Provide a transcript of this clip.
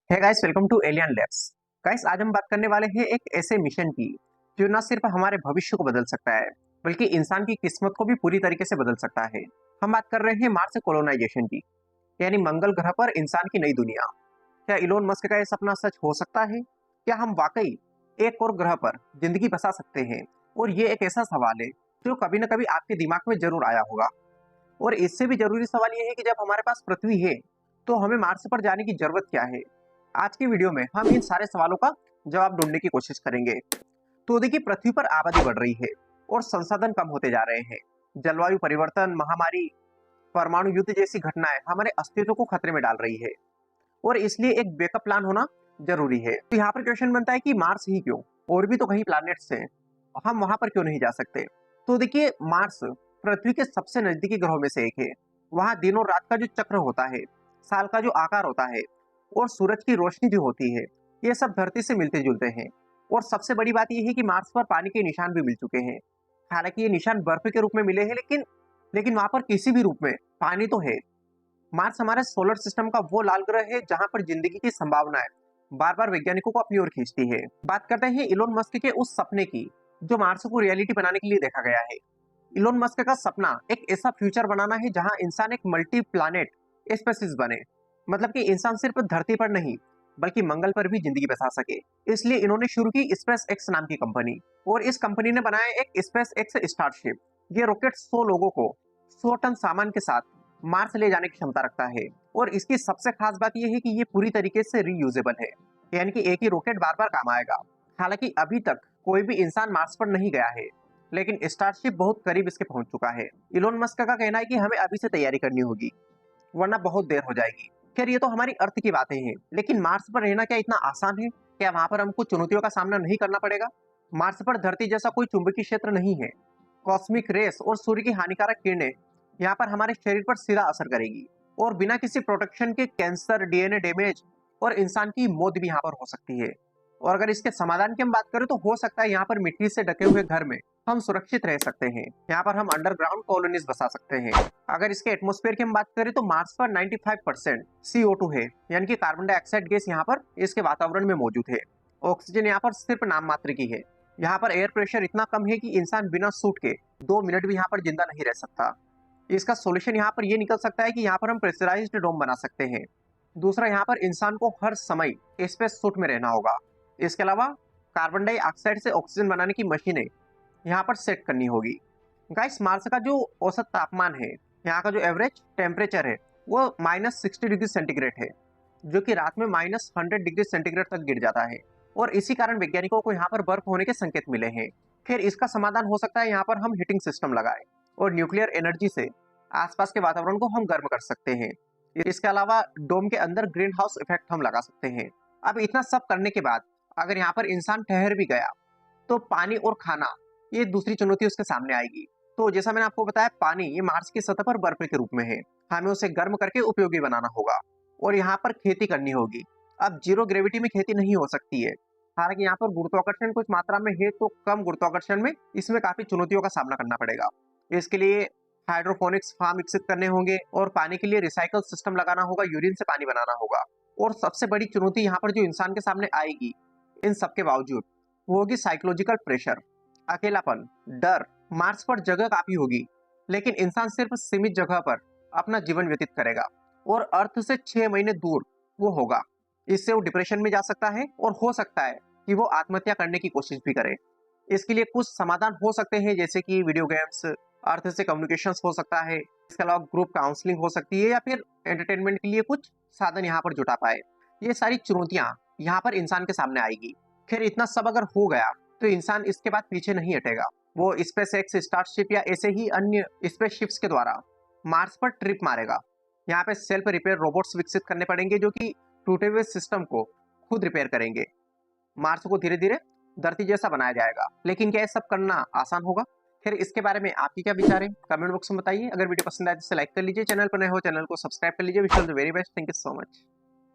है guys, welcome to Alien Labs. Guys, आज हम बात करने वाले हैं एक ऐसे मिशन की जो न सिर्फ हमारे भविष्य को बदल सकता है बल्कि इंसान की किस्मत को भी पूरी तरीके से बदल सकता है। हम बात कर रहे हैं मार्स कोलोनाइजेशन की, यानी मंगल ग्रह पर इंसान की नई दुनिया। क्या इलोन मस्क का यह सपना सच हो सकता है? क्या हम वाकई एक और ग्रह पर जिंदगी बसा सकते हैं? और ये एक ऐसा सवाल है जो कभी न कभी आपके दिमाग में जरूर आया होगा। और इससे भी जरूरी सवाल ये है कि जब हमारे पास पृथ्वी है तो हमें मार्स पर जाने की जरूरत क्या है। आज की वीडियो में हम इन सारे सवालों का जवाब ढूंढने की कोशिश करेंगे। तो देखिए, पृथ्वी पर आबादी बढ़ रही है और संसाधन कम होते जा रहे हैं। जलवायु परिवर्तन, महामारी, परमाणु युद्ध जैसी घटनाएं हमारे अस्तित्व को खतरे में डाल रही है और इसलिए एक बैकअप प्लान होना जरूरी है। तो यहाँ पर क्वेश्चन बनता है कि मार्स ही क्यों? और भी तो कहीं प्लैनेट्स हैं, हम वहां पर क्यों नहीं जा सकते? तो देखिए, मार्स पृथ्वी के सबसे नजदीकी ग्रहों में से एक है। वहां दिन और रात का जो चक्र होता है, साल का जो आकार होता है और सूरज की रोशनी जो होती है, ये सब धरती से मिलते जुलते हैं। और सबसे बड़ी बात यह है कि मार्स पर पानी के निशान भी मिल चुके हैं। हालांकि ये निशान बर्फ के रूप में मिले हैं, लेकिन वहां पर किसी भी रूप में पानी तो है। मार्स हमारे सोलर सिस्टम का वो लाल ग्रह है जहां पर जिंदगी की संभावनाएं बार बार वैज्ञानिकों को अपनी ओर खींचती है। बात करते हैं इलोन मस्क के उस सपने की जो मार्स को रियलिटी बनाने के लिए देखा गया है। इलोन मस्क का सपना एक ऐसा फ्यूचर बनाना है जहां इंसान एक मल्टी प्लानेट स्पेसिस बने। मतलब कि इंसान सिर्फ धरती पर नहीं बल्कि मंगल पर भी जिंदगी बसा सके। इसलिए इन्होंने शुरू की स्पेस एक्स नाम की कंपनी, और इस कंपनी ने बनाया एक स्पेस एक्स स्टारशिप। ये रॉकेट 100 लोगों को 100 टन सामान के साथ मार्स ले जाने की क्षमता रखता है। और इसकी सबसे खास बात यह है कि ये पूरी तरीके से रीयूजेबल है, यानी कि एक ही रॉकेट बार बार काम आएगा। हालांकि अभी तक कोई भी इंसान मार्स पर नहीं गया है, लेकिन स्टारशिप बहुत करीब इसके पहुंच चुका है। इलोन मस्क का कहना है कि हमें अभी से तैयारी करनी होगी वरना बहुत देर हो जाएगी। खैर, ये तो हमारी अर्थ की बातें हैं, लेकिन मार्स पर रहना क्या इतना आसान है? क्या वहां पर हमको चुनौतियों का सामना नहीं करना पड़ेगा? मार्स पर धरती जैसा कोई चुंबकीय क्षेत्र नहीं है। कॉस्मिक रेस और सूर्य की हानिकारक किरणें यहाँ पर हमारे शरीर पर सीधा असर करेगी, और बिना किसी प्रोटेक्शन के कैंसर, डीएनए डैमेज और इंसान की मौत भी यहाँ पर हो सकती है। और अगर इसके समाधान की हम बात करें तो हो सकता है यहाँ पर मिट्टी से ढके हुए घर में हम सुरक्षित रह सकते हैं। यहाँ पर हम अंडरग्राउंड कॉलोनीज बसा सकते हैं। अगर इसके एटमॉस्फेयर की हम बात करें तो मार्स पर 95% CO2 है, यानी कि कार्बन डाइऑक्साइड गैस यहाँ पर इसके वातावरण में मौजूद है। ऑक्सीजन यहाँ पर सिर्फ नाम मात्र की है। यहाँ पर एयर प्रेशर इतना कम है कि इंसान बिना सूट के 2 मिनट भी यहाँ पर जिंदा नहीं रह सकता। इसका सॉल्यूशन यहाँ पर ये निकल सकता है कि यहाँ पर हम प्रेशराइज्ड डोम बना सकते हैं। दूसरा, यहाँ पर इंसान को हर समय स्पेस सूट में रहना होगा। इसके अलावा कार्बन डाइऑक्साइड से ऑक्सीजन बनाने की मशीनें यहाँ पर सेट करनी होगी। गाइस, मार्स का जो औसत तापमान है, यहाँ का जो एवरेज टेम्परेचर है, वो -60 डिग्री सेंटीग्रेड है, जो कि रात में -100 डिग्री सेंटीग्रेड तक गिर जाता है। और इसी कारण वैज्ञानिकों को यहाँ पर बर्फ होने के संकेत मिले हैं। फिर इसका समाधान हो सकता है यहाँ पर हम हीटिंग सिस्टम लगाए और न्यूक्लियर एनर्जी से आसपास के वातावरण को हम गर्म कर सकते हैं। इसके अलावा डोम के अंदर ग्रीन हाउस इफेक्ट हम लगा सकते हैं। अब इतना सब करने के बाद अगर यहाँ पर इंसान ठहर भी गया तो पानी और खाना, ये दूसरी चुनौती उसके सामने आएगी। तो जैसा मैंने आपको बताया, पानी ये मार्स की सतह पर बर्फ के रूप में है। हमें उसे गर्म करके उपयोगी बनाना होगा और यहाँ पर खेती करनी होगी। अब जीरो ग्रेविटी में खेती नहीं हो सकती है। हालांकि यहाँ पर गुरुत्वाकर्षण कुछ मात्रा में है, तो कम गुरुत्वाकर्षण में इसमें काफी चुनौतियों का सामना करना पड़ेगा। इसके लिए हाइड्रोपोनिक्स फार्म विकसित करने होंगे और पानी के लिए रिसाइकल सिस्टम लगाना होगा, यूरिन से पानी बनाना होगा। और सबसे बड़ी चुनौती यहाँ पर जो इंसान के सामने आएगी इन सबके बावजूद, वो होगी साइकोलॉजिकल प्रेशर, अकेलापन, डर। मार्स पर जगह काफी होगी, लेकिन इंसान सिर्फ सीमित जगह पर अपना जीवन व्यतीत करेगा और अर्थ से 6 महीने दूर वो होगा। इससे वो डिप्रेशन में जा सकता है और हो सकता है कि वो आत्महत्या करने की कोशिश भी करे। इसके लिए कुछ समाधान हो सकते हैं, जैसे कि वीडियो गेम्स, अर्थ से कम्युनिकेशन हो सकता है। इसके अलावा ग्रुप काउंसलिंग हो सकती है, या फिर एंटरटेनमेंट के लिए कुछ साधन यहाँ पर जुटा पाए। ये सारी चुनौतियां यहाँ पर इंसान के सामने आएगी। खैर, इतना सब अगर हो गया तो इंसान इसके बाद पीछे नहीं हटेगा। वो स्पेस एक्स स्टारशिप या ऐसे ही अन्य स्पेस शिप्स के द्वारा मार्स पर ट्रिप मारेगा। यहाँ पे सेल्फ रिपेयर रोबोट्स विकसित करने पड़ेंगे जो कि टूटे हुए सिस्टम को खुद रिपेयर करेंगे। मार्स को धीरे धीरे धरती जैसा बनाया जाएगा। लेकिन क्या ये सब करना आसान होगा? फिर इसके बारे में आपकी क्या विचार है, कमेंट बॉक्स में बताइए। अगर वीडियो पसंद आए तो लाइक कर लीजिए, चैनल पर नए हो चैनल को सब्सक्राइब कर लीजिए। Wish you all the very best, thank you so much.